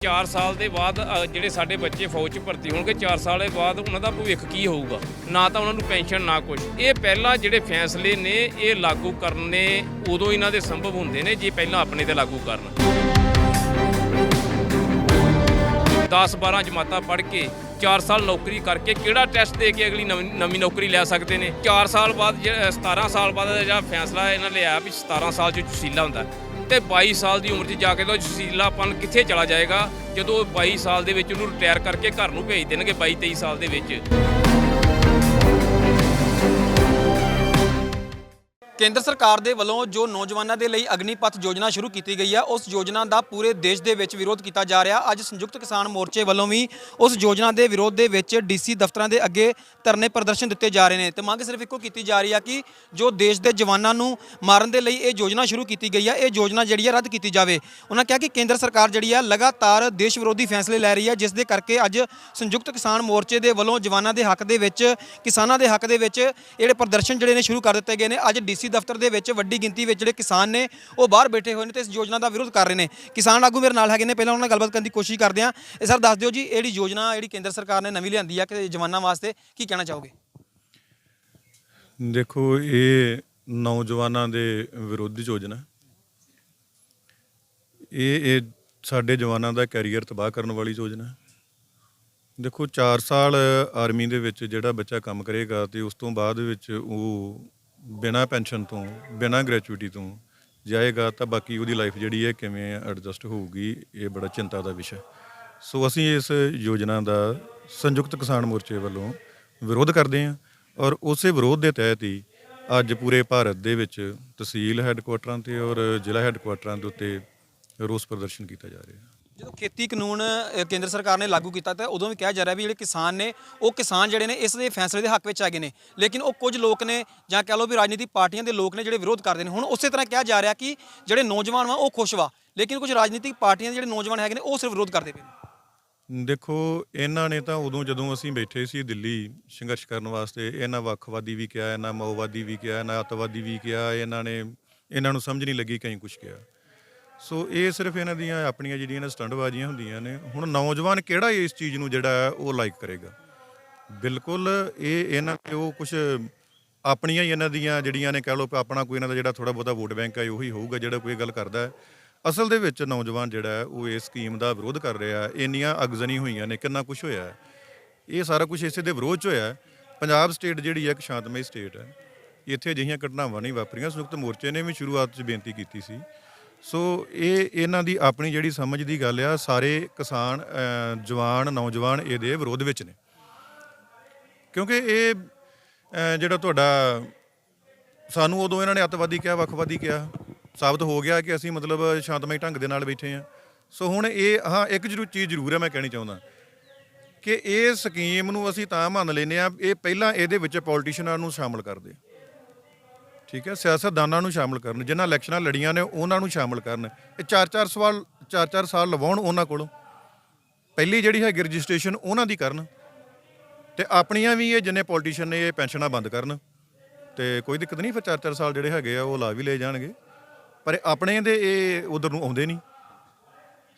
4 ਸਾਲ ਦੇ ਬਾਅਦ ਜਿਹੜੇ ਸਾਡੇ ਬੱਚੇ ਫੌਜ 'ਚ ਭਰਤੀ ਹੋਣਗੇ 4 ਸਾਲ ਦੇ ਬਾਅਦ ਉਹਨਾਂ ਦਾ ਭਵਿੱਖ ਕੀ ਹੋਊਗਾ। ਨਾ ਤਾਂ ਉਹਨਾਂ ਨੂੰ ਪੈਨਸ਼ਨ ਨਾ ਕੁਝ। ਇਹ ਪਹਿਲਾਂ ਜਿਹੜੇ ਫੈਸਲੇ ਨੇ ਇਹ ਲਾਗੂ ਕਰਨੇ ਉਦੋਂ ਇਹਨਾਂ ਦੇ ਸੰਭਵ ਹੁੰਦੇ ਨੇ ਜੇ ਪਹਿਲਾਂ ਆਪਣੇ ਤੇ ਲਾਗੂ ਕਰਨ। 10-12 ਜਮਾਤਾਂ ਪੜ੍ਹ ਕੇ 4 ਸਾਲ ਨੌਕਰੀ ਕਰਕੇ ਕਿਹੜਾ ਟੈਸਟ ਦੇ ਕੇ ਅਗਲੀ ਨਵੀਂ ਨੌਕਰੀ ਲੈ ਸਕਦੇ ਨੇ। 4 ਸਾਲ ਬਾਅਦ 17 ਸਾਲ ਬਾਅਦ ਜਿਹੜਾ ਫੈਸਲਾ ਇਹਨਾਂ ਲਿਆ ਵੀ 17 ਸਾਲ 'ਚ ਜਸੀਲਾ ਹੁੰਦਾ ਤੇ 22 ਸਾਲ ਦੀ ਉਮਰ 'ਚ ਜਾ ਕੇ ਤਾਂ ਜਸੀਲਾਪਨ ਕਿੱਥੇ ਚਲਾ ਜਾਏਗਾ ਜਦੋਂ 22 ਸਾਲ ਦੇ ਵਿੱਚ ਉਹਨੂੰ ਰਿਟਾਇਰ ਕਰਕੇ ਘਰ ਨੂੰ ਭੇਜ ਦੇਣਗੇ 22-23 ਸਾਲ ਦੇ ਵਿੱਚ। ਕੇਂਦਰ ਸਰਕਾਰ ਦੇ ਵੱਲੋਂ ਜੋ ਨੌਜਵਾਨਾਂ ਦੇ ਲਈ ਅਗਨੀਪਥ ਯੋਜਨਾ ਸ਼ੁਰੂ ਕੀਤੀ ਗਈ ਹੈ ਉਸ ਯੋਜਨਾ ਦਾ ਪੂਰੇ ਦੇਸ਼ ਦੇ ਵਿੱਚ ਵਿਰੋਧ ਕੀਤਾ ਜਾ ਰਿਹਾ। ਅੱਜ ਸੰਯੁਕਤ ਕਿਸਾਨ ਮੋਰਚੇ ਵੱਲੋਂ ਵੀ ਉਸ ਯੋਜਨਾ ਦੇ ਵਿਰੋਧ ਦੇ ਵਿੱਚ ਡੀਸੀ ਦਫ਼ਤਰਾਂ ਦੇ ਅੱਗੇ ਧਰਨੇ ਪ੍ਰਦਰਸ਼ਨ ਦਿੱਤੇ ਜਾ ਰਹੇ ਨੇ ਤੇ ਮੰਗ ਸਿਰਫ ਇੱਕੋ ਕੀਤੀ ਜਾ ਰਹੀ ਆ ਕਿ ਜੋ ਦੇਸ਼ ਦੇ ਜਵਾਨਾਂ ਨੂੰ ਮਾਰਨ ਦੇ ਲਈ ਇਹ ਯੋਜਨਾ ਸ਼ੁਰੂ ਕੀਤੀ ਗਈ ਹੈ ਇਹ ਯੋਜਨਾ ਜਿਹੜੀ ਹੈ ਰੱਦ ਕੀਤੀ ਜਾਵੇ। ਉਹਨਾਂ ਕਿਹਾ ਕਿ ਕੇਂਦਰ ਸਰਕਾਰ ਜਿਹੜੀ ਹੈ ਲਗਾਤਾਰ ਦੇਸ਼ ਵਿਰੋਧੀ ਫੈਸਲੇ ਲੈ ਰਹੀ ਹੈ ਜਿਸ ਦੇ ਕਰਕੇ ਅੱਜ ਸੰਯੁਕਤ ਕਿਸਾਨ ਮੋਰਚੇ ਦੇ ਵੱਲੋਂ ਜਵਾਨਾਂ ਦੇ ਹੱਕ ਦੇ ਵਿੱਚ ਕਿਸਾਨਾਂ ਦੇ ਹੱਕ ਦੇ ਵਿੱਚ ਜਿਹੜੇ ਪ੍ਰਦਰਸ਼ਨ ਜਿਹੜੇ ਨੇ ਸ਼ੁਰੂ ਕਰ ਦਿੱਤੇ ਗਏ ਨੇ। ਅੱਜ ਡੀਸੀ ਦਫ਼ਤਰ ਦੇ ਵਿੱਚ ਵੱਡੀ ਗਿਣਤੀ ਵਿੱਚ ਜਿਹੜੇ ਕਿਸਾਨ ਨੇ ਉਹ ਬਾਹਰ ਬੈਠੇ ਹੋਏ ਨੇ ਤੇ ਇਸ ਯੋਜਨਾ ਦਾ ਵਿਰੋਧ ਕਰ ਰਹੇ ਨੇ। ਕਿਸਾਨ ਆਗੂ ਮੇਰੇ ਨਾਲ ਹੈਗੇ ਨੇ, ਪਹਿਲਾਂ ਉਹਨਾਂ ਨਾਲ ਗੱਲਬਾਤ ਕਰਨ ਦੀ ਕੋਸ਼ਿਸ਼ ਕਰਦੇ ਹਾਂ। ਇਹ ਸਰ ਦੱਸ ਦਿਓ ਜੀ ਜਿਹੜੀ ਯੋਜਨਾ ਜਿਹੜੀ ਕੇਂਦਰ ਸਰਕਾਰ ਨੇ ਨਵੀਂ ਲਿਆਂਦੀ ਆ ਕਿ ਜਵਾਨਾਂ ਵਾਸਤੇ ਕੀ ਕਹਿਣਾ ਚਾਹੋਗੇ? ਦੇਖੋ ਇਹ ਨੌਜਵਾਨਾਂ ਦੇ ਵਿਰੋਧੀ ਯੋਜਨਾ ਇਹ ਸਾਡੇ ਜਵਾਨਾਂ ਦਾ ਕੈਰੀਅਰ ਤਬਾਹ ਕਰਨ ਵਾਲੀ ਯੋਜਨਾ। ਦੇਖੋ 4 ਸਾਲ ਆਰਮੀ ਦੇ ਵਿੱਚ ਜਿਹੜਾ ਬੱਚਾ ਕੰਮ ਕਰੇਗਾ ਤੇ ਉਸ ਤੋਂ ਬਾਅਦ ਵਿੱਚ ਉਹ ਬਿਨਾਂ ਪੈਨਸ਼ਨ ਤੋਂ ਬਿਨਾਂ ਗ੍ਰੈਚੁਇਟੀ ਤੋਂ ਜਾਏਗਾ ਤਾਂ ਬਾਕੀ ਉਹਦੀ ਲਾਈਫ ਜਿਹੜੀ ਹੈ ਕਿਵੇਂ ਐਡਜਸਟ ਹੋਊਗੀ ਇਹ ਬੜਾ ਚਿੰਤਾ ਦਾ ਵਿਸ਼ਾ। ਸੋ ਅਸੀਂ ਇਸ ਯੋਜਨਾ ਦਾ ਸੰਯੁਕਤ ਕਿਸਾਨ ਮੋਰਚੇ ਵੱਲੋਂ ਵਿਰੋਧ ਕਰਦੇ ਹਾਂ ਔਰ ਉਸੇ ਵਿਰੋਧ ਦੇ ਤਹਿਤ ਹੀ ਅੱਜ ਪੂਰੇ ਭਾਰਤ ਦੇ ਵਿੱਚ ਤਹਿਸੀਲ ਹੈੱਡਕੁਆਟਰਾਂ ਤੇ ਔਰ ਜ਼ਿਲ੍ਹਾ ਹੈੱਡਕੁਆਟਰਾਂ ਦੇ ਉੱਤੇ ਰੋਸ ਪ੍ਰਦਰਸ਼ਨ ਕੀਤਾ ਜਾ ਰਿਹਾ। ਜਦੋਂ ਖੇਤੀ ਕਾਨੂੰਨ ਕੇਂਦਰ ਸਰਕਾਰ ਨੇ ਲਾਗੂ ਕੀਤਾ ਤਾਂ ਉਦੋਂ ਵੀ ਕਿਹਾ ਜਾ ਰਿਹਾ ਵੀ ਜਿਹੜੇ ਕਿਸਾਨ ਨੇ ਉਹ ਕਿਸਾਨ ਜਿਹੜੇ ਨੇ ਇਸ ਦੇ ਫੈਸਲੇ ਦੇ ਹੱਕ ਵਿੱਚ ਹੈਗੇ ਨੇ, ਲੇਕਿਨ ਉਹ ਕੁਝ ਲੋਕ ਨੇ ਜਾਂ ਕਹਿ ਲਓ ਵੀ ਰਾਜਨੀਤਿਕ ਪਾਰਟੀਆਂ ਦੇ ਲੋਕ ਨੇ ਜਿਹੜੇ ਵਿਰੋਧ ਕਰਦੇ ਨੇ। ਹੁਣ ਉਸੇ ਤਰ੍ਹਾਂ ਕਿਹਾ ਜਾ ਰਿਹਾ ਕਿ ਜਿਹੜੇ ਨੌਜਵਾਨ ਵਾ ਉਹ ਖੁਸ਼ ਵਾ, ਲੇਕਿਨ ਕੁਝ ਰਾਜਨੀਤਿਕ ਪਾਰਟੀਆਂ ਦੇ ਜਿਹੜੇ ਨੌਜਵਾਨ ਹੈਗੇ ਨੇ ਉਹ ਸਿਰਫ ਵਿਰੋਧ ਕਰਦੇ ਪਏ ਨੇ। ਦੇਖੋ ਇਹਨਾਂ ਨੇ ਤਾਂ ਉਦੋਂ ਜਦੋਂ ਅਸੀਂ ਬੈਠੇ ਸੀ ਦਿੱਲੀ ਸੰਘਰਸ਼ ਕਰਨ ਵਾਸਤੇ ਇਹਨਾਂ ਵੱਖਵਾਦੀ ਵੀ ਕਿਹਾ, ਇਹਨਾਂ ਮਾਓਵਾਦੀ ਵੀ ਕਿਹਾ, ਇਹਨਾਂ ਅੱਤਵਾਦੀ ਵੀ ਕਿਹਾ, ਇਹਨਾਂ ਨੂੰ ਸਮਝ ਨਹੀਂ ਲੱਗੀ ਕਈ ਕੁਛ ਕਿਹਾ। ਸੋ ਇਹ ਸਿਰਫ ਇਹਨਾਂ ਦੀਆਂ ਆਪਣੀਆਂ ਜਿਹੜੀਆਂ ਸਟੰਟਬਾਜ਼ੀਆਂ ਹੁੰਦੀਆਂ ਨੇ। ਹੁਣ ਨੌਜਵਾਨ ਕਿਹੜਾ ਇਸ ਚੀਜ਼ ਨੂੰ ਜਿਹੜਾ ਉਹ ਲਾਈਕ ਕਰੇਗਾ? ਬਿਲਕੁਲ ਇਹਨਾਂ ਤੇ ਉਹ ਕੁਛ ਆਪਣੀਆਂ ਹੀ ਇਹਨਾਂ ਦੀਆਂ ਜਿਹੜੀਆਂ ਨੇ ਕਹਿ ਲਓ ਆਪਣਾ ਕੋਈ ਇਹਨਾਂ ਦਾ ਜਿਹੜਾ ਥੋੜ੍ਹਾ ਬਹੁਤਾ ਵੋਟ ਬੈਂਕ ਹੈ ਉਹੀ ਹੋਊਗਾ ਜਿਹੜਾ ਕੋਈ ਗੱਲ ਕਰਦਾ ਹੈ। ਅਸਲ ਦੇ ਵਿੱਚ ਨੌਜਵਾਨ ਜਿਹੜਾ ਉਹ ਇਸ ਸਕੀਮ ਦਾ ਵਿਰੋਧ ਕਰ ਰਿਹਾ। ਇੰਨੀਆਂ ਅਗਜ਼ਨੀ ਹੋਈਆਂ ਨੇ, ਕਿੰਨਾ ਕੁਛ ਹੋਇਆ, ਇਹ ਸਾਰਾ ਕੁਛ ਇਸੇ ਦੇ ਵਿਰੋਧ 'ਚ ਹੋਇਆ। ਪੰਜਾਬ ਸਟੇਟ ਜਿਹੜੀ ਹੈ ਇੱਕ ਸ਼ਾਂਤਮਈ ਸਟੇਟ ਹੈ, ਇੱਥੇ ਅਜਿਹੀਆਂ ਘਟਨਾਵਾਂ ਨਹੀਂ ਵਾਪਰੀਆਂ। ਸੰਯੁਕਤ ਮੋਰਚੇ ਨੇ ਵੀ ਸ਼ੁਰੂਆਤ 'ਚ ਬੇਨਤੀ ਕੀਤੀ ਸੀ। ਸੋ ਇਹਨਾਂ ਦੀ ਆਪਣੀ ਜਿਹੜੀ ਸਮਝ ਦੀ ਗੱਲ ਆ, ਸਾਰੇ ਕਿਸਾਨ ਜਵਾਨ ਨੌਜਵਾਨ ਇਹਦੇ ਵਿਰੋਧ ਵਿੱਚ ਨੇ ਕਿਉਂਕਿ ਇਹ ਜਿਹੜਾ ਤੁਹਾਡਾ ਸਾਨੂੰ ਉਦੋਂ ਇਹਨਾਂ ਨੇ ਅੱਤਵਾਦੀ ਕਿਹਾ, ਵੱਖਵਾਦੀ ਕਿਹਾ, ਸਾਬਤ ਹੋ ਗਿਆ ਕਿ ਅਸੀਂ ਮਤਲਬ ਸ਼ਾਂਤਮਈ ਢੰਗ ਦੇ ਨਾਲ ਬੈਠੇ ਹਾਂ। ਸੋ ਹੁਣ ਇੱਕ ਚੀਜ਼ ਜ਼ਰੂਰ ਹੈ ਮੈਂ ਕਹਿਣੀ ਚਾਹੁੰਦਾ ਕਿ ਇਹ ਸਕੀਮ ਨੂੰ ਅਸੀਂ ਤਾਂ ਮੰਨ ਲੈਂਦੇ ਹਾਂ ਇਹ ਪਹਿਲਾਂ ਇਹਦੇ ਵਿੱਚ ਪੋਲੀਟੀਸ਼ੀਅਨਾਂ ਨੂੰ ਸ਼ਾਮਲ ਕਰਦੇ, ਠੀਕ ਹੈ, ਸਿਆਸਤਦਾਨਾਂ ਨੂੰ ਸ਼ਾਮਲ ਕਰਨ, ਜਿਨ੍ਹਾਂ ਇਲੈਕਸ਼ਨਾਂ ਲੜੀਆਂ ਨੇ ਉਹਨਾਂ ਨੂੰ ਸ਼ਾਮਲ ਕਰਨ। ਇਹ 4-4 ਸਾਲ ਲਵਾਉਣ ਉਹਨਾਂ ਕੋਲੋਂ, ਪਹਿਲੀ ਜਿਹੜੀ ਹੈਗੀ ਰਜਿਸਟ੍ਰੇਸ਼ਨ ਉਹਨਾਂ ਦੀ ਕਰਨ ਤੇ ਆਪਣੀਆਂ ਵੀ ਇਹ ਜਿੰਨੇ ਪੋਲੀਟੀਸ਼ੀਅਨ ਨੇ ਇਹ ਪੈਨਸ਼ਨਾਂ ਬੰਦ ਕਰਨ ਤੇ ਕੋਈ ਦਿੱਕਤ ਨਹੀਂ। ਫਿਰ 4-4 ਸਾਲ ਜਿਹੜੇ ਹੈਗੇ ਆ ਉਹ ਲਾ ਵੀ ਲੈ ਜਾਣਗੇ, ਪਰ ਆਪਣੇ ਦੇ ਇਹ ਉਧਰ ਨੂੰ ਆਉਂਦੇ ਨਹੀਂ।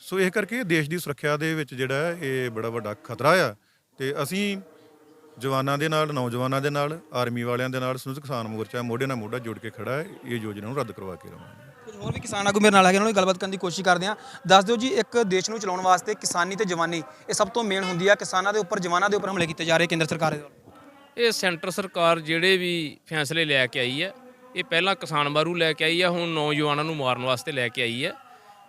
ਸੋ ਇਹ ਕਰਕੇ ਦੇਸ਼ ਦੀ ਸੁਰੱਖਿਆ ਦੇ ਵਿੱਚ ਜਿਹੜਾ ਇਹ ਬੜਾ ਵੱਡਾ ਖਤਰਾ ਆ ਤੇ ਅਸੀਂ ਜਵਾਨਾਂ ਦੇ ਨਾਲ, ਨੌਜਵਾਨਾਂ ਦੇ ਨਾਲ, ਆਰਮੀ ਵਾਲਿਆਂ ਦੇ ਨਾਲ ਸੰਯੁਕਤ ਕਿਸਾਨ ਮੋਰਚਾ ਮੋਢੇ ਨਾਲ ਮੋਢਾ ਜੋੜ ਕੇ ਖੜਾ ਹੈ। ਇਹ ਯੋਜਨਾ ਨੂੰ ਰੱਦ ਕਰਵਾ ਕੇ ਰਵਾਂਗੇ। ਕੁਝ ਹੋਰ ਵੀ ਕਿਸਾਨ ਆਗੂ ਮੇਰੇ ਨਾਲ ਹੈਗੇ, ਉਹਨਾਂ ਨਾਲ ਗੱਲਬਾਤ ਕਰਨ ਦੀ ਕੋਸ਼ਿਸ਼ ਕਰਦੇ ਹਾਂ। ਦੱਸ ਦਿਓ ਜੀ ਇੱਕ ਦੇਸ਼ ਨੂੰ ਚਲਾਉਣ ਵਾਸਤੇ ਕਿਸਾਨੀ ਤੇ ਜਵਾਨੀ ਇਹ ਸਭ ਤੋਂ ਮੇਨ ਹੁੰਦੀ ਆ। ਕਿਸਾਨਾਂ ਦੇ ਉੱਪਰ ਜਵਾਨਾਂ ਦੇ ਉੱਪਰ ਹਮਲੇ ਕੀਤੇ ਜਾ ਰਹੇ ਕੇਂਦਰ ਸਰਕਾਰ ਦੇ ਵੱਲੋਂ। ਇਹ ਸੈਂਟਰ ਸਰਕਾਰ ਜਿਹੜੇ ਵੀ ਫੈਸਲੇ ਲੈ ਕੇ ਆਈ ਹੈ ਇਹ ਪਹਿਲਾਂ ਕਿਸਾਨ ਮਾਰੂ ਲੈ ਕੇ ਆਈ ਹੈ, ਹੁਣ ਨੌਜਵਾਨਾਂ ਨੂੰ ਮਾਰਨ ਵਾਸਤੇ ਲੈ ਕੇ ਆਈ ਹੈ।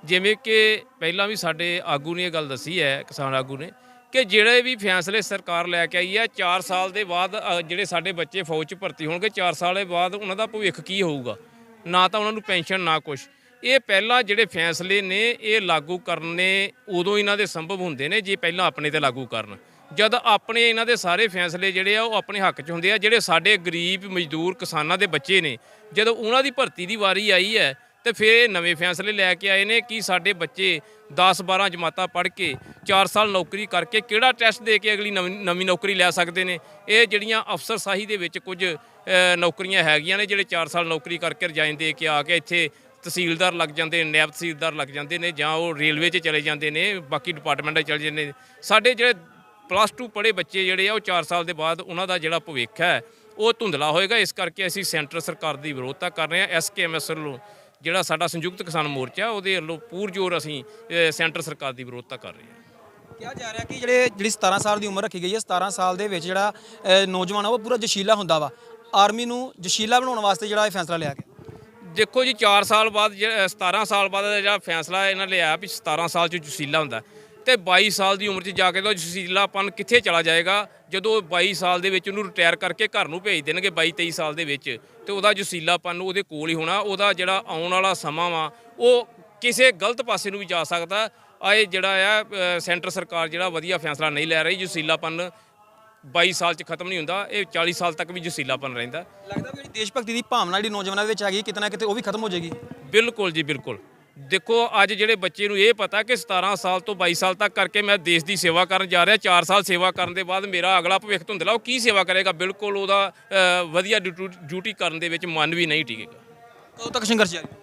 ਜਿਵੇਂ ਕਿ ਪਹਿਲਾਂ ਵੀ ਸਾਡੇ ਆਗੂ ਨੇ ਇਹ ਗੱਲ ਦੱਸੀ ਹੈ, ਕਿਸਾਨ ਆਗੂ ਨੇ, ਕਿ ਜਿਹੜੇ ਵੀ ਫੈਸਲੇ ਸਰਕਾਰ ਲੈ ਕੇ ਆਈ ਹੈ 4 ਸਾਲ ਦੇ ਬਾਅਦ ਜਿਹੜੇ ਸਾਡੇ ਬੱਚੇ ਫੌਜ 'ਚ ਭਰਤੀ ਹੋਣਗੇ 4 ਸਾਲ ਦੇ ਬਾਅਦ ਉਹਨਾਂ ਦਾ ਭਵਿੱਖ ਕੀ ਹੋਊਗਾ। ਨਾ ਤਾਂ ਉਹਨਾਂ ਨੂੰ ਪੈਨਸ਼ਨ ਨਾ ਕੁਛ। ਇਹ ਪਹਿਲਾਂ ਜਿਹੜੇ ਫੈਸਲੇ ਨੇ ਇਹ ਲਾਗੂ ਕਰਨੇ ਉਦੋਂ ਇਹਨਾਂ ਦੇ ਸੰਭਵ ਹੁੰਦੇ ਨੇ ਜੇ ਪਹਿਲਾਂ ਆਪਣੇ ਤੇ ਲਾਗੂ ਕਰਨ। ਜਦ ਆਪਣੇ ਇਹਨਾਂ ਦੇ ਸਾਰੇ ਫੈਸਲੇ ਜਿਹੜੇ ਆ ਉਹ ਆਪਣੇ ਹੱਕ 'ਚ ਹੁੰਦੇ ਆ। ਜਿਹੜੇ ਸਾਡੇ ਗਰੀਬ ਮਜ਼ਦੂਰ ਕਿਸਾਨਾਂ ਦੇ ਬੱਚੇ ਨੇ ਜਦੋਂ ਉਹਨਾਂ ਦੀ ਭਰਤੀ ਦੀ ਵਾਰੀ ਆਈ ਹੈ ਤੇ ਫਿਰ ਇਹ ਨਵੇਂ ਫੈਸਲੇ ਲੈ ਕੇ ਆਏ ਨੇ ਕਿ ਸਾਡੇ ਬੱਚੇ 10-12 ਜਮਾਤਾਂ ਪੜ੍ਹ ਕੇ 4 ਸਾਲ ਨੌਕਰੀ ਕਰਕੇ ਕਿਹੜਾ ਟੈਸਟ ਦੇ ਕੇ ਅਗਲੀ ਨਵੀਂ ਨੌਕਰੀ ਲੈ ਸਕਦੇ ਨੇ। ਇਹ ਜਿਹੜੀਆਂ ਅਫਸਰਸ਼ਾਹੀ ਦੇ ਵਿੱਚ ਕੁਝ ਨੌਕਰੀਆਂ ਹੈਗੀਆਂ ਨੇ ਜਿਹੜੇ 4 ਸਾਲ ਨੌਕਰੀ ਕਰਕੇ ਰਿਜ਼ਾਈਨ ਦੇ ਕੇ ਆ ਕੇ ਇੱਥੇ ਤਹਿਸੀਲਦਾਰ ਲੱਗ ਜਾਂਦੇ ਨੇ, ਨਾਇਬ ਤਹਿਸੀਲਦਾਰ ਲੱਗ ਜਾਂਦੇ ਨੇ, ਜਾਂ ਉਹ ਰੇਲਵੇ 'ਚ ਚਲੇ ਜਾਂਦੇ ਨੇ, ਬਾਕੀ ਡਿਪਾਰਟਮੈਂਟਾਂ 'ਚ ਚਲੇ ਜਾਂਦੇ ਨੇ। ਸਾਡੇ ਜਿਹੜੇ ਪਲੱਸ 2 ਪੜ੍ਹੇ ਬੱਚੇ ਜਿਹੜੇ ਆ ਉਹ 4 ਸਾਲ ਦੇ ਬਾਅਦ ਉਹਨਾਂ ਦਾ ਜਿਹੜਾ ਭਵਿੱਖ ਹੈ ਉਹ ਧੁੰਦਲਾ ਹੋਏਗਾ। ਇਸ ਕਰਕੇ ਅਸੀਂ ਸੈਂਟਰ ਸਰਕਾਰ ਦੀ ਵਿਰੋਧਤਾ ਕਰ ਰਹੇ ਹਾਂ। SKMS ਵੱਲੋਂ ਜਿਹੜਾ ਸਾਡਾ ਸੰਯੁਕਤ ਕਿਸਾਨ ਮੋਰਚਾ ਉਹਦੇ ਵੱਲੋਂ ਪੂਰਜੋਰ ਅਸੀਂ ਸੈਂਟਰ ਸਰਕਾਰ ਦੀ ਵਿਰੋਧਤਾ ਕਰ ਰਹੇ ਹਾਂ। ਕਿਹਾ ਜਾ ਰਿਹਾ ਕਿ ਜਿਹੜੀ 17 ਸਾਲ ਦੀ ਉਮਰ ਰੱਖੀ ਗਈ ਹੈ, 17 ਸਾਲ ਦੇ ਵਿੱਚ ਜਿਹੜਾ ਨੌਜਵਾਨ ਆ ਉਹ ਪੂਰਾ ਜਸ਼ੀਲਾ ਹੁੰਦਾ ਵਾ। ਆਰਮੀ ਨੂੰ ਜਸ਼ੀਲਾ ਬਣਾਉਣ ਵਾਸਤੇ ਜਿਹੜਾ ਇਹ ਫੈਸਲਾ ਲਿਆ ਗਿਆ। ਦੇਖੋ ਜੀ 4 ਸਾਲ ਬਾਅਦ 17 ਸਾਲ ਬਾਅਦ ਜਿਹੜਾ ਫੈਸਲਾ ਇਹਨਾਂ ਲਿਆ ਵੀ 17 ਸਾਲ 'ਚ ਜਸੀਲਾ ਹੁੰਦਾ ਤੇ 22 ਸਾਲ ਦੀ ਉਮਰ 'ਚ ਜਾ ਕੇ ਤਾਂ ਜਸੀਲਾਪਨ ਕਿੱਥੇ ਚਲਾ ਜਾਏਗਾ ਜਦੋਂ 22 ਸਾਲ ਦੇ ਵਿੱਚ ਉਹਨੂੰ ਰਿਟਾਇਰ ਕਰਕੇ ਘਰ ਨੂੰ ਭੇਜ ਦੇਣਗੇ 22-23 ਸਾਲ ਦੇ ਵਿੱਚ, ਤੇ ਉਹਦਾ ਜਸੀਲਾਪਨ ਉਹਦੇ ਕੋਲ ਹੀ ਹੋਣਾ। ਉਹਦਾ ਜਿਹੜਾ ਆਉਣ ਵਾਲਾ ਸਮਾਂ ਵਾ ਉਹ ਕਿਸੇ ਗਲਤ ਪਾਸੇ ਨੂੰ ਵੀ ਜਾ ਸਕਦਾ। ਇਹ ਜਿਹੜਾ ਆ ਸੈਂਟਰ ਸਰਕਾਰ ਜਿਹੜਾ ਵਧੀਆ ਫੈਸਲਾ ਨਹੀਂ ਲੈ ਰਹੀ। ਜਸੀਲਾਪਨ 22 ਸਾਲ 'ਚ ਖਤਮ ਨਹੀਂ ਹੁੰਦਾ, ਇਹ 40 ਸਾਲ ਤੱਕ ਵੀ ਜਸੀਲਾਪਨ ਰਹਿੰਦਾ। ਲੱਗਦਾ ਵੀ ਜਿਹੜੀ ਦੇਸ਼ ਭਗਤੀ ਦੀ ਭਾਵਨਾ ਜਿਹੜੀ ਨੌਜਵਾਨਾਂ ਦੇ ਵਿੱਚ ਹੈਗੀ ਕਿਤੇ ਨਾ ਕਿਤੇ ਉਹ ਵੀ ਖਤਮ ਹੋ ਜਾਏਗੀ। ਬਿਲਕੁਲ ਜੀ ਬਿਲਕੁਲ। ਦੇਖੋ ਅੱਜ ਜਿਹੜੇ ਬੱਚੇ ਨੂੰ ਇਹ ਪਤਾ ਕਿ 17 ਸਾਲ ਤੋਂ 22 ਸਾਲ ਤੱਕ ਕਰਕੇ ਮੈਂ ਦੇਸ਼ ਦੀ ਸੇਵਾ ਕਰਨ ਜਾ ਰਿਹਾ, 4 ਸਾਲ ਸੇਵਾ ਕਰਨ ਦੇ ਬਾਅਦ ਮੇਰਾ ਅਗਲਾ ਭਵਿੱਖ ਧੁੰਦਲਾ, ਉਹ ਕੀ ਸੇਵਾ ਕਰੇਗਾ? ਬਿਲਕੁਲ ਉਹਦਾ ਵਧੀਆ ਡਿਊਟੀ ਕਰਨ ਦੇ ਵਿੱਚ ਮਨ ਵੀ ਨਹੀਂ ਟਿਕੇਗਾ। ਕਦੋਂ ਤੱਕ ਸੰਘਰਸ਼ ਜਾਰੀ?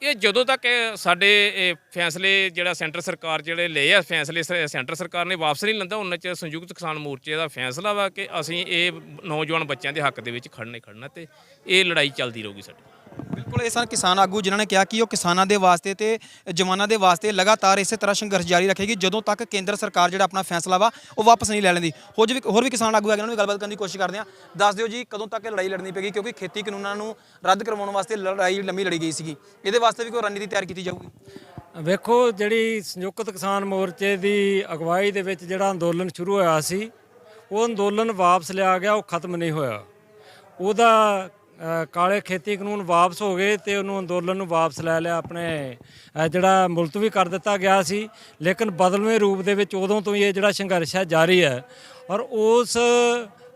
ਇਹ ਜਦੋਂ ਤੱਕ ਸਾਡੇ ਫੈਸਲੇ ਜਿਹੜਾ ਸੈਂਟਰ ਸਰਕਾਰ ਜਿਹੜੇ ਲਏ ਆ ਫੈਸਲੇ ਸੈਂਟਰ ਸਰਕਾਰ ਨੇ ਵਾਪਸ ਨਹੀਂ ਲੈਂਦਾ, ਉਹਨਾਂ 'ਚ ਸੰਯੁਕਤ ਕਿਸਾਨ ਮੋਰਚੇ ਦਾ ਫੈਸਲਾ ਵਾ ਕਿ ਅਸੀਂ ਇਹ ਨੌਜਵਾਨ ਬੱਚਿਆਂ ਦੇ ਹੱਕ ਦੇ ਵਿੱਚ ਖੜਨਾ ਤੇ ਇਹ ਲੜਾਈ ਚੱਲਦੀ ਰਹੂਗੀ ਸਾਡੀ। ਬਿਲਕੁਲ ਇਹ ਸਨ ਕਿਸਾਨ ਆਗੂ ਜਿਨ੍ਹਾਂ ਨੇ ਕਿਹਾ ਕਿ ਉਹ ਕਿਸਾਨਾਂ ਦੇ ਵਾਸਤੇ ਤੇ ਜਵਾਨਾਂ ਦੇ ਵਾਸਤੇ ਲਗਾਤਾਰ ਇਸੇ ਤਰ੍ਹਾਂ ਸੰਘਰਸ਼ ਜਾਰੀ ਰੱਖੇਗੀ ਜਦੋਂ ਤੱਕ ਕੇਂਦਰ ਸਰਕਾਰ ਜਿਹੜਾ ਆਪਣਾ ਫੈਸਲਾ ਵਾ ਉਹ ਵਾਪਸ ਨਹੀਂ ਲੈ ਲੈਂਦੀ। ਹੋਰ ਵੀ ਕਿਸਾਨ ਆਗੂ ਹੈਗੇ, ਉਹਨਾਂ ਨਾਲ ਵੀ ਗੱਲਬਾਤ ਕਰਨ ਦੀ ਕੋਸ਼ਿਸ਼ ਕਰਦੇ ਹਾਂ। ਦੱਸ ਦਿਓ ਜੀ ਕਦੋਂ ਤੱਕ ਇਹ ਲੜਾਈ ਲੜਨੀ ਪੈਗੀ, ਕਿਉਂਕਿ ਖੇਤੀ ਕਾਨੂੰਨਾਂ ਨੂੰ ਰੱਦ ਕਰਵਾਉਣ ਵਾਸਤੇ ਲੜਾਈ ਲੰਮੀ ਲੜੀ ਗਈ ਸੀਗੀ, ਇਹਦੇ ਵਾਸਤੇ ਵੀ ਕੋਈ ਰਣਨੀਤੀ ਤਿਆਰ ਕੀਤੀ ਜਾਊਗੀ? ਵੇਖੋ ਜਿਹੜੀ ਸੰਯੁਕਤ ਕਿਸਾਨ ਮੋਰਚੇ ਦੀ ਅਗਵਾਈ ਦੇ ਵਿੱਚ ਜਿਹੜਾ ਅੰਦੋਲਨ ਸ਼ੁਰੂ ਹੋਇਆ ਸੀ ਉਹ ਅੰਦੋਲਨ ਵਾਪਸ ਲਿਆ ਗਿਆ, ਉਹ ਖਤਮ ਨਹੀਂ ਹੋਇਆ। ਉਹਦਾ ਕਾਲੇ ਖੇਤੀ ਕਾਨੂੰਨ ਵਾਪਸ ਹੋ ਗਏ ਤੇ ਉਹਨੂੰ ਅੰਦੋਲਨ ਨੂੰ ਵਾਪਸ ਲੈ ਲਿਆ, ਆਪਣੇ ਜਿਹੜਾ ਮੁਲਤਵੀ ਕਰ ਦਿੱਤਾ ਗਿਆ ਸੀ। ਲੇਕਿਨ ਬਦਲਵੇਂ ਰੂਪ ਦੇ ਵਿੱਚ ਉਦੋਂ ਤੋਂ ਹੀ ਇਹ ਜਿਹੜਾ ਸੰਘਰਸ਼ ਹੈ ਜਾਰੀ ਹੈ।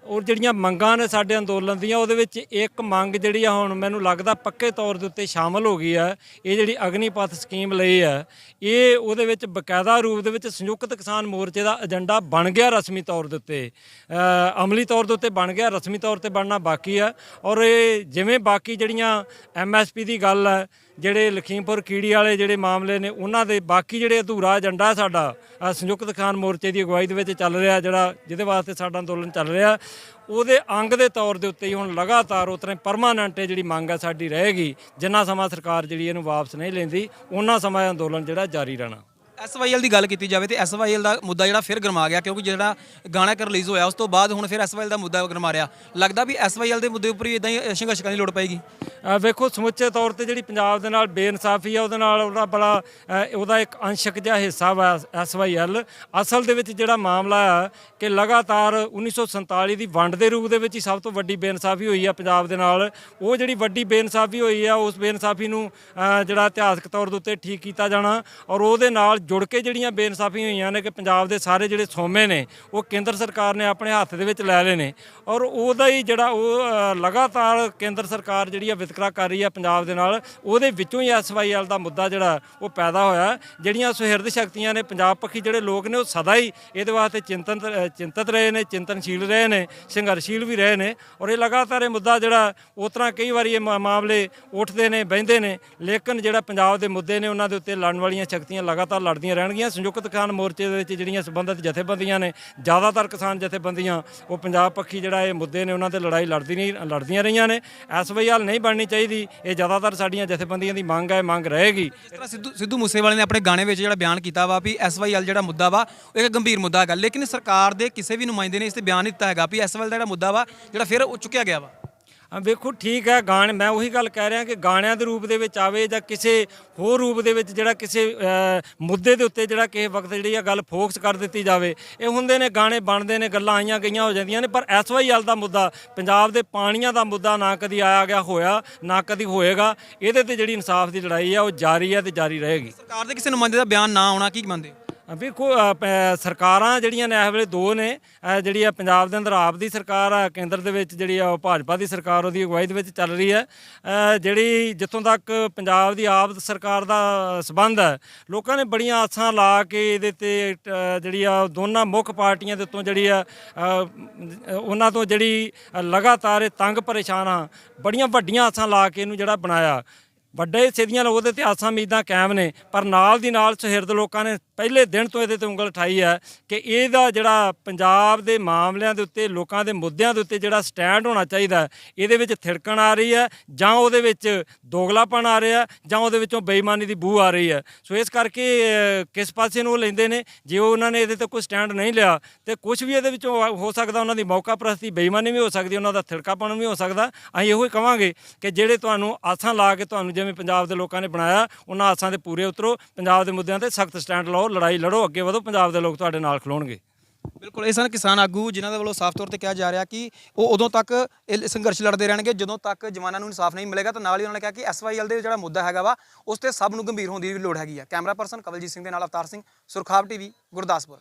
ਔਰ ਜਿਹੜੀਆਂ ਮੰਗਾਂ ਨੇ ਸਾਡੇ ਅੰਦੋਲਨ ਦੀਆਂ ਉਹਦੇ ਵਿੱਚ ਇੱਕ ਮੰਗ ਜਿਹੜੀ ਆ ਹੁਣ ਮੈਨੂੰ ਲੱਗਦਾ ਪੱਕੇ ਤੌਰ ਦੇ ਉੱਤੇ ਸ਼ਾਮਲ ਹੋ ਗਈ ਹੈ। ਇਹ ਜਿਹੜੀ ਅਗਨੀਪਥ ਸਕੀਮ ਲਈ ਹੈ, ਇਹ ਉਹਦੇ ਵਿੱਚ ਬਕਾਇਦਾ ਰੂਪ ਦੇ ਵਿੱਚ ਸੰਯੁਕਤ ਕਿਸਾਨ ਮੋਰਚੇ ਦਾ ਏਜੰਡਾ ਬਣ ਗਿਆ ਰਸਮੀ ਤੌਰ ਦੇ ਉੱਤੇ, ਅਮਲੀ ਤੌਰ ਦੇ ਉੱਤੇ ਬਣ ਗਿਆ, ਰਸਮੀ ਤੌਰ ਤੇ ਬਣਨਾ ਬਾਕੀ ਆ। ਔਰ ਇਹ ਜਿਵੇਂ ਬਾਕੀ ਜਿਹੜੀਆਂ MSP ਦੀ ਗੱਲ ਹੈ, ਜਿਹੜੇ ਲਖੀਮਪੁਰ ਕੀੜੀ ਵਾਲੇ ਜਿਹੜੇ ਮਾਮਲੇ ਨੇ ਉਹਨਾਂ ਦੇ ਬਾਕੀ ਜਿਹੜੇ ਅਧੂਰਾ ਏਜੰਡਾ ਸਾਡਾ ਸੰਯੁਕਤ ਕਿਸਾਨ ਮੋਰਚੇ ਦੀ ਅਗਵਾਈ ਦੇ ਵਿੱਚ ਚੱਲ ਰਿਹਾ, ਜਿਹਦੇ ਵਾਸਤੇ ਸਾਡਾ ਅੰਦੋਲਨ ਚੱਲ ਰਿਹਾ, ਉਹਦੇ ਅੰਗ ਦੇ ਤੌਰ ਦੇ ਉੱਤੇ ਹੀ ਹੁਣ ਲਗਾਤਾਰ ਉਤਰੇ ਪਰਮਾਨੈਂਟ ਜਿਹੜੀ ਮੰਗ ਹੈ ਸਾਡੀ ਰਹੇਗੀ। ਜਿੰਨਾ ਸਮਾਂ ਸਰਕਾਰ ਜਿਹੜੀ ਇਹਨੂੰ ਵਾਪਸ ਨਹੀਂ ਲੈਂਦੀ ਉਹਨਾਂ ਸਮਾਂ ਅੰਦੋਲਨ ਜਿਹੜਾ ਜਾਰੀ ਰਹਿਣਾ। SYL ਦੀ ਗੱਲ ਕੀਤੀ ਜਾਵੇ ਤੇ SYL ਦਾ ਮੁੱਦਾ ਜਿਹੜਾ ਫਿਰ ਗਰਮਾ ਗਿਆ, ਕਿਉਂਕਿ ਜਿਹੜਾ ਗਾਣਾ ਰਿਲੀਜ਼ ਹੋਇਆ ਉਸ ਤੋਂ ਬਾਅਦ ਹੁਣ ਫਿਰ SYL ਦਾ ਮੁੱਦਾ ਗਰਮਾ ਰਿਹਾ। ਲੱਗਦਾ ਵੀ SYL ਦੇ ਮੁੱਦੇ ਉੱਪਰ ਹੀ ਇਦਾਂ ਹੀ ਸੰਘਰਸ਼ ਕਰਨ ਦੀ ਲੋੜ ਪਏਗੀ। ਵੇਖੋ ਸਮੁੱਚੇ ਤੌਰ ਤੇ ਜਿਹੜੀ ਪੰਜਾਬ ਦੇ ਨਾਲ ਬੇਇਨਸਾਫੀ ਆ ਉਹਦੇ ਨਾਲ ਉਹਦਾ ਇੱਕ ਅੰਸ਼ਕ ਜਿਹਾ ਹਿੱਸਾ ਵਾ SYL। ਅਸਲ ਦੇ ਵਿੱਚ ਜਿਹੜਾ ਮਾਮਲਾ ਆ ਕਿ ਲਗਾਤਾਰ 1947 ਦੀ ਵੰਡ ਦੇ ਰੂਪ ਦੇ ਵਿੱਚ ਹੀ ਸਭ ਤੋਂ ਵੱਡੀ ਬੇਇਨਸਾਫੀ ਹੋਈ ਆ ਪੰਜਾਬ ਦੇ ਨਾਲ। ਉਹ ਜਿਹੜੀ ਵੱਡੀ ਬੇਇਨਸਾਫੀ ਹੋਈ ਆ ਉਸ ਬੇਇਨਸਾਫੀ ਨੂੰ ਜਿਹੜਾ ਇਤਿਹਾਸਕ ਤੌਰ ਦੇ ਉੱਤੇ ਠੀਕ ਕੀਤਾ ਜਾਣਾ, ਔਰ ਉਹਦੇ ਨਾਲ ਜੁੜ ਕੇ ਜਿਹੜੀਆਂ ਬੇਇਨਸਾਫੀਆਂ ਹੋਈਆਂ ਨੇ ਕਿ ਪੰਜਾਬ ਦੇ ਸਾਰੇ ਜਿਹੜੇ ਸੋਮੇ ਨੇ ਉਹ ਕੇਂਦਰ ਸਰਕਾਰ ਨੇ ਆਪਣੇ ਹੱਥ ਦੇ ਵਿੱਚ ਲੈ ਲਏ ਨੇ, ਔਰ ਉਹਦਾ ਹੀ ਜਿਹੜਾ ਉਹ ਲਗਾਤਾਰ ਕੇਂਦਰ ਸਰਕਾਰ ਜਿਹੜੀ ਆ ਵਿਤਕਰਾ ਕਰ ਰਹੀ ਆ ਪੰਜਾਬ ਦੇ ਨਾਲ, ਉਹਦੇ ਵਿੱਚੋਂ ਹੀ SYL ਦਾ ਮੁੱਦਾ ਜਿਹੜਾ ਉਹ ਪੈਦਾ ਹੋਇਆ। ਜਿਹੜੀਆਂ ਸੁਹਿਰਦ ਸ਼ਕਤੀਆਂ ਨੇ, ਪੰਜਾਬ ਪੱਖੀ ਜਿਹੜੇ ਲੋਕ ਨੇ, ਉਹ ਸਦਾ ਹੀ ਇਹਦੇ ਵਾਸਤੇ ਚਿੰਤਤ ਰਹੇ ਨੇ, ਚਿੰਤਨਸ਼ੀਲ ਰਹੇ ਨੇ, ਸੰਘਰਸ਼ੀਲ ਵੀ ਰਹੇ ਨੇ। ਔਰ ਇਹ ਲਗਾਤਾਰ ਇਹ ਮੁੱਦਾ ਜਿਹੜਾ ਉਸ ਤਰ੍ਹਾਂ ਕਈ ਵਾਰੀ ਇਹ ਮਾਮਲੇ ਉੱਠਦੇ ਨੇ ਬਹਿੰਦੇ ਨੇ, ਲੇਕਿਨ ਜਿਹੜਾ ਪੰਜਾਬ ਦੇ ਮੁੱਦੇ ਨੇ ਉਹਨਾਂ ਦੇ ਉੱਤੇ ਲੜਨ ਵਾਲੀਆਂ ਸ਼ਕਤੀਆਂ ਲਗਾਤਾਰ ਲੜਦੀਆਂ ਰਹਿਣਗੀਆਂ। ਸੰਯੁਕਤ ਕਿਸਾਨ ਮੋਰਚੇ ਦੇ ਵਿੱਚ ਜਿਹੜੀਆਂ ਸੰਬੰਧਿਤ ਜਥੇਬੰਦੀਆਂ ਨੇ, ਜ਼ਿਆਦਾਤਰ ਕਿਸਾਨ ਜਥੇਬੰਦੀਆਂ, ਉਹ ਪੰਜਾਬ ਪੱਖੀ ਜਿਹੜਾ ਇਹ ਮੁੱਦੇ ਨੇ ਉਹਨਾਂ ਤੇ ਲੜਾਈ ਲੜਦੀਆਂ ਰਹੀਆਂ ਨੇ। SYL ਨਹੀਂ ਬਣਨੀ ਚਾਹੀਦੀ, ਇਹ ਜ਼ਿਆਦਾਤਰ ਸਾਡੀਆਂ ਜਥੇਬੰਦੀਆਂ ਦੀ ਮੰਗ ਹੈ, ਮੰਗ ਰਹੇਗੀ। ਜਿਸ ਤਰ੍ਹਾਂ ਸਿੱਧੂ ਮੂਸੇਵਾਲੇ ਨੇ ਆਪਣੇ ਗਾਣੇ ਵਿੱਚ ਜਿਹੜਾ ਬਿਆਨ ਕੀਤਾ ਵਾ ਵੀ SYL ਜਿਹੜਾ ਮੁੱਦਾ ਵਾ ਉਹ ਇੱਕ ਗੰਭੀਰ ਮੁੱਦਾ ਹੈਗਾ, ਲੇਕਿਨ ਸਰਕਾਰ ਦੇ ਕਿਸੇ ਵੀ ਨੁਮਾਇੰਦੇ ਨੇ ਇਸ ਤੇ ਬਿਆਨ ਨਹੀਂ ਦਿੱਤਾ ਹੈਗਾ ਵੀ SYL ਦਾ ਜਿਹੜਾ ਮੁੱਦਾ ਵਾ ਜਿਹੜਾ ਫਿਰ ਉਹ ਚੁੱਕਿਆ ਗਿਆ ਵਾ। ਵੇਖੋ ਠੀਕ ਹੈ, ਗਾਣੇ ਮੈਂ ਉਹੀ ਗੱਲ ਕਹਿ ਰਿਹਾ ਕਿ ਗਾਣਿਆਂ ਦੇ ਰੂਪ ਦੇ ਵਿੱਚ ਆਵੇ ਜਾਂ ਕਿਸੇ ਹੋਰ ਰੂਪ ਦੇ ਵਿੱਚ ਜਿਹੜਾ ਕਿਸੇ ਮੁੱਦੇ ਦੇ ਉੱਤੇ ਜਿਹੜਾ ਕਿਸੇ ਵਕਤ ਜਿਹੜੀ ਆ ਗੱਲ ਫੋਕਸ ਕਰ ਦਿੱਤੀ ਜਾਵੇ, ਇਹ ਹੁੰਦੇ ਨੇ ਗਾਣੇ ਬਣਦੇ ਨੇ, ਗੱਲਾਂ ਆਈਆਂ ਗਈਆਂ ਹੋ ਜਾਂਦੀਆਂ ਨੇ। ਪਰ SYL ਦਾ ਮੁੱਦਾ, ਪੰਜਾਬ ਦੇ ਪਾਣੀਆਂ ਦਾ ਮੁੱਦਾ ਨਾ ਕਦੀ ਆਇਆ ਗਿਆ ਹੋਇਆ, ਨਾ ਕਦੀ ਹੋਏਗਾ। ਇਹਦੇ ਤੇ ਜਿਹੜੀ ਇਨਸਾਫ ਦੀ ਲੜਾਈ ਆ ਉਹ ਜਾਰੀ ਹੈ ਤੇ ਜਾਰੀ ਰਹੇਗੀ। ਸਰਕਾਰ ਦੇ ਕਿਸੇ ਨੁਮਾਇੰਦੇ ਦਾ ਬਿਆਨ ਨਾ ਆਉਣਾ ਕੀ ਮੰਨਦੇ? ਵੇਖੋ ਸਰਕਾਰਾਂ ਜਿਹੜੀਆਂ ਨੇ ਇਸ ਵੇਲੇ ਦੋ ਨੇ, ਜਿਹੜੀ ਆ ਪੰਜਾਬ ਦੇ ਅੰਦਰ ਆਪ ਦੀ ਸਰਕਾਰ ਆ, ਕੇਂਦਰ ਦੇ ਵਿੱਚ ਜਿਹੜੀ ਆ ਉਹ ਭਾਜਪਾ ਦੀ ਸਰਕਾਰ ਉਹਦੀ ਅਗਵਾਈ ਦੇ ਵਿੱਚ ਚੱਲ ਰਹੀ ਹੈ। ਜਿਹੜੀ ਜਿੱਥੋਂ ਤੱਕ ਪੰਜਾਬ ਦੀ ਆਪ ਸਰਕਾਰ ਦਾ ਸਬੰਧ ਹੈ, ਲੋਕਾਂ ਨੇ ਬੜੀਆਂ ਆਸਾਂ ਲਾ ਕੇ ਇਹਦੇ ਤੇ ਜਿਹੜੀ ਆ ਦੋਨਾਂ ਮੁੱਖ ਪਾਰਟੀਆਂ ਦੇ ਉੱਤੋਂ ਜਿਹੜੀ ਆ ਉਹਨਾਂ ਤੋਂ ਜਿਹੜੀ ਲਗਾਤਾਰ ਤੰਗ ਪਰੇਸ਼ਾਨ ਆ, ਬੜੀਆਂ ਵੱਡੀਆਂ ਆਸਾਂ ਲਾ ਕੇ ਇਹਨੂੰ ਜਿਹੜਾ ਬਣਾਇਆ। ਵੱਡੇ ਹਿੱਸੇ ਦੀਆਂ ਉਹਦੇ ਤੇ ਆਸਾਂ ਉਮੀਦਾਂ ਕਾਇਮ ਨੇ, ਪਰ ਨਾਲ ਦੀ ਨਾਲ ਸੁਹਿਰਦ ਲੋਕਾਂ ਨੇ ਪਹਿਲੇ ਦਿਨ ਤੋਂ ਇਹਦੇ ਤੇ ਉਂਗਲ ਉਠਾਈ ਹੈ ਕਿ ਇਹਦਾ ਜਿਹੜਾ ਪੰਜਾਬ ਦੇ ਮਾਮਲਿਆਂ ਦੇ ਉੱਤੇ, ਲੋਕਾਂ ਦੇ ਮੁੱਦਿਆਂ ਦੇ ਉੱਤੇ ਜਿਹੜਾ ਸਟੈਂਡ ਹੋਣਾ ਚਾਹੀਦਾ, ਇਹਦੇ ਵਿੱਚ ਥਿੜਕਣ ਆ ਰਹੀ ਹੈ ਜਾਂ ਉਹਦੇ ਵਿੱਚ ਦੋਗਲਾਪਣ ਆ ਰਿਹਾ ਜਾਂ ਉਹਦੇ ਵਿੱਚੋਂ ਬੇਈਮਾਨੀ ਦੀ ਬੂ ਆ ਰਹੀ ਹੈ। ਸੋ ਇਸ ਕਰਕੇ ਕਿਸ ਪਾਸੇ ਨੂੰ ਉਹ ਲੈਂਦੇ ਨੇ। ਜੇ ਉਹਨਾਂ ਨੇ ਇਹਦੇ ਤੇ ਕੋਈ ਸਟੈਂਡ ਨਹੀਂ ਲਿਆ ਤੇ ਕੁਝ ਵੀ ਇਹਦੇ ਵਿੱਚੋਂ ਹੋ ਸਕਦਾ, ਉਹਨਾਂ ਦੀ ਮੌਕਾ ਪ੍ਰਸਤੀ ਬੇਈਮਾਨੀ ਵੀ ਹੋ ਸਕਦੀ, ਉਹਨਾਂ ਦਾ ਥਿੜਕਾਪਣ ਵੀ ਹੋ ਸਕਦਾ। ਅਸੀਂ ਇਹੋ ਹੀ ਕਵਾਂਗੇ ਕਿ ਜਿਹੜੇ ਤੁਹਾਨੂੰ ਆਸਾਂ ਲਾ ਕੇ ਤੁਹਾਨੂੰ ਜਿਵੇਂ ਪੰਜਾਬ ਦੇ ਲੋਕਾਂ ਨੇ ਬਣਾਇਆ, ਉਹਨਾਂ ਆਸਾਂ ਦੇ ਪੂਰੇ ਉਤਰੋ, ਪੰਜਾਬ ਦੇ ਮੁੱਦਿਆਂ ਤੇ ਸਖਤ ਸਟੈਂਡ ਲਓ, ਲੜਾਈ ਲੜੋ, ਅੱਗੇ ਵਧੋ, ਪੰਜਾਬ ਦੇ ਲੋਕ ਤੁਹਾਡੇ ਨਾਲ ਖਲੋਣਗੇ। ਬਿਲਕੁਲ, ਇਹ ਸਨ ਕਿਸਾਨ ਆਗੂ ਜਿਨ੍ਹਾਂ ਦੇ ਵੱਲੋਂ ਸਾਫ਼ ਤੌਰ ਤੇ ਕਿਹਾ ਜਾ ਰਿਹਾ ਕਿ ਉਹ ਉਦੋਂ ਤੱਕ ਇਹ ਸੰਘਰਸ਼ ਲੜਦੇ ਰਹਿਣਗੇ ਜਦੋਂ ਤੱਕ ਜਵਾਨਾਂ ਨੂੰ ਇਨਸਾਫ ਨਹੀਂ ਮਿਲੇਗਾ। ਤਾਂ ਨਾਲ ਹੀ ਉਹਨਾਂ ਨੇ ਕਿਹਾ ਕਿ SYL ਦੇ ਜਿਹੜਾ ਮੁੱਦਾ ਹੈਗਾ ਵਾ ਉਸ ਤੇ ਸਭ ਨੂੰ ਗੰਭੀਰ ਹੋਣ ਦੀ ਲੋੜ ਹੈਗੀ ਆ। ਕੈਮਰਾ ਪਰਸਨ ਕਵਲਜੀਤ ਸਿੰਘ ਦੇ ਨਾਲ ਅਵਤਾਰ ਸਿੰਘ, ਸੁਰਖਾਬ TV, ਗੁਰਦਾਸਪੁਰ।